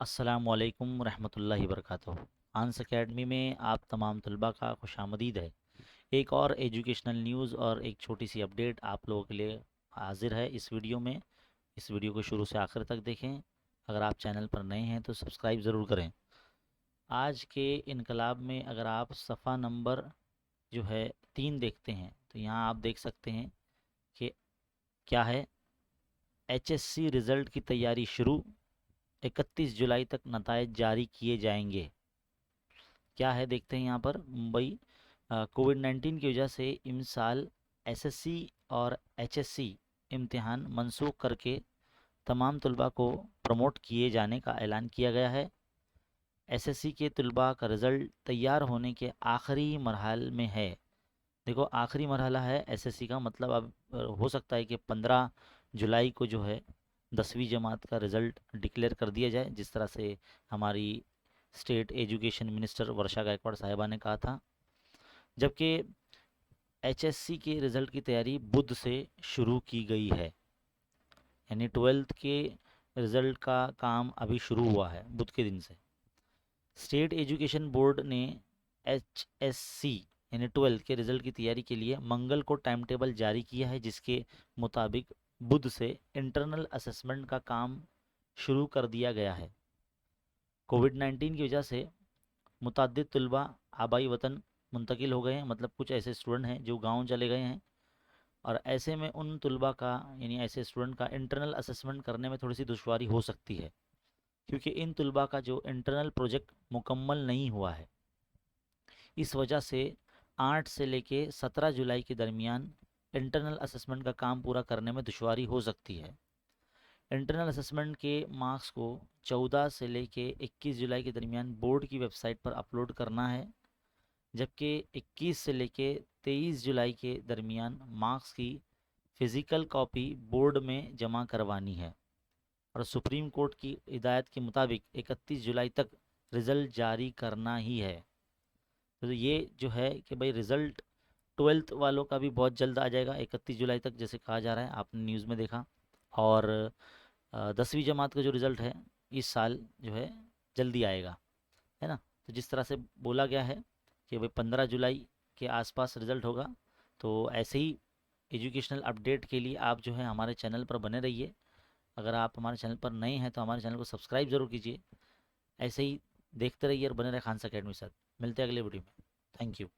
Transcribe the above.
अस्सलामुअलैकुम रहमतुल्लाहि वबरकातुहू। आंस अकेडमी में आप तमाम तलबा का खुशामदीद है। एक और एजुकेशनल न्यूज़ और एक छोटी सी अपडेट आप लोगों के लिए हाजिर है इस वीडियो में। इस वीडियो को शुरू से आखिर तक देखें। अगर आप चैनल पर नए हैं तो सब्सक्राइब ज़रूर करें। आज के इनकलाब में अगर आप सफ़ा नंबर जो है 3 देखते हैं तो यहाँ आप देख सकते हैं कि क्या है। HSC रिज़ल्ट की तैयारी शुरू, 31 जुलाई तक नतायज जारी किए जाएंगे। क्या है देखते हैं यहाँ पर। मुंबई कोविड-19 की वजह से इस साल SSC और HSC इम्तिहान मनसूख करके तमाम तलबा को प्रमोट किए जाने का ऐलान किया गया है। SSC के तलबा का रिज़ल्ट तैयार होने के आखिरी मरहल में है। देखो आखिरी मरहला है SSC का, मतलब अब हो सकता है कि 15 जुलाई को जो है 10वीं जमात का रिज़ल्ट डिक्लेयर कर दिया जाए, जिस तरह से हमारी स्टेट एजुकेशन मिनिस्टर वर्षा गायकवाड़ साहिबा ने कहा था। जबकि HSC के रिज़ल्ट की तैयारी बुध से शुरू की गई है, यानी 12th के रिज़ल्ट का काम अभी शुरू हुआ है बुध के दिन से। स्टेट एजुकेशन बोर्ड ने HSC यानी 12th के रिज़ल्ट की तैयारी के लिए मंगल को टाइम टेबल जारी किया है, जिसके मुताबिक बुध से इंटरनल असेसमेंट का काम शुरू कर दिया गया है। कोविड-19 की वजह से मुतअद्दिद तलबा आबाई वतन मुंतकिल हो गए हैं, मतलब कुछ ऐसे स्टूडेंट हैं जो गांव चले गए हैं, और ऐसे में उन तलबा का यानी ऐसे स्टूडेंट का इंटरनल असेसमेंट करने में थोड़ी सी दुश्वारी हो सकती है, क्योंकि इन तलबा का जो इंटरनल प्रोजेक्ट मुकम्मल नहीं हुआ है। इस वजह से 8 से लेके 17 जुलाई के दरमियान इंटरनल असेसमेंट का काम पूरा करने में दुश्वारी हो सकती है। इंटरनल असेसमेंट के मार्क्स को 14 से लेके 21 जुलाई के दरमियान बोर्ड की वेबसाइट पर अपलोड करना है, जबकि 21 से लेके 23 जुलाई के दरमियान मार्क्स की फ़िज़िकल कॉपी बोर्ड में जमा करवानी है। और सुप्रीम कोर्ट की हिदायत के मुताबिक 31 जुलाई तक रिज़ल्ट जारी करना ही है। तो ये जो है कि भाई रिज़ल्ट 12th वालों का भी बहुत जल्द आ जाएगा 31 जुलाई तक, जैसे कहा जा रहा है, आपने न्यूज़ में देखा। और 10वीं जमात का जो रिज़ल्ट है इस साल जो है जल्दी आएगा, है ना। तो जिस तरह से बोला गया है कि भाई 15 जुलाई के आसपास रिज़ल्ट होगा, तो ऐसे ही एजुकेशनल अपडेट के लिए आप जो है हमारे चैनल पर बने रहिए। अगर आप हमारे चैनल पर नए हैं तो हमारे चैनल को सब्सक्राइब ज़रूर कीजिए। ऐसे ही देखते रहिए और बने रहे खान अकेडमी के साथ। मिलते हैं अगले वीडियो में। Thank you.